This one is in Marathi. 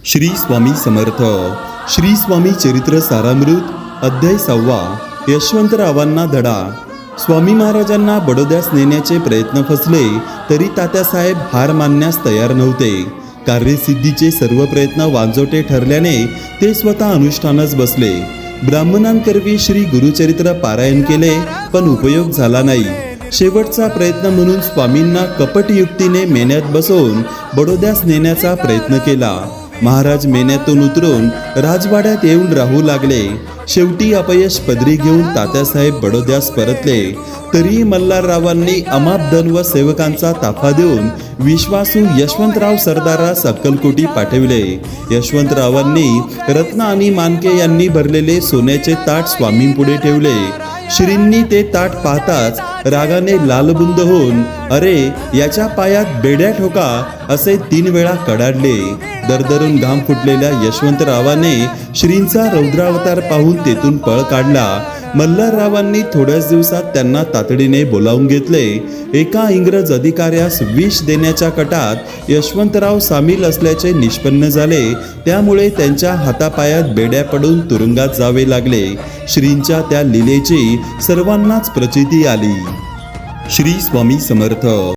श्री स्वामी समर्थ. श्री स्वामी चरित्र सारामृत अध्याय 6. यशवंतरावांना धडा. स्वामी महाराजांना बडोद्यास नेण्याचे प्रयत्न फसले तरी तात्यासाहेब हार मानण्यास तयार नव्हते. कार्यसिद्धीचे सर्व प्रयत्न वांजोटे ठरल्याने ते स्वतः अनुष्ठानच बसले. ब्राह्मणांकरवी श्री गुरुचरित्र पारायण केले पण उपयोग झाला नाही. शेवटचा प्रयत्न म्हणून स्वामींना कपटयुक्तीने मेन्यात बसवून बडोद्यास नेण्याचा प्रयत्न केला. महाराज मेन्यातून उतरून राजवाड्यात येऊन राहू लागले. शेवटी अपयश पदरी घेऊन तात्यासाहेब बडोद्यास परतले. तरी मल्हाररावांनी अमाप धन व सेवकांचा ताफा देऊन विश्वासू यशवंतराव सरदारास अक्कलकोटी पाठविले. यशवंतरावांनी रत्न आणि मानके यांनी भरलेले सोन्याचे ताट स्वामींपुढे ठेवले. श्रींनी ते ताट पाहताच रागाने लालबुंद होऊन "अरे, याच्या पायात बेड्या ठोका" असे 3 वेळा कडाडले. दरदरून घाम फुटलेल्या यशवंतरावाने श्रींचा रौद्रावतार पाहून तेथून पळ काढला. मल्हाररावांनी थोड्याच दिवसात त्यांना तातडीने बोलावून घेतले. एका इंग्रज अधिकाऱ्यास विष देण्याच्या कटात यशवंतराव सामील असल्याचे निष्पन्न झाले. त्यामुळे त्यांच्या हातापायात बेड्या पडून तुरुंगात जावे लागले. श्रींच्या त्या लीलेची सर्वांनाच प्रचिती आली. श्री स्वामी समर्थ.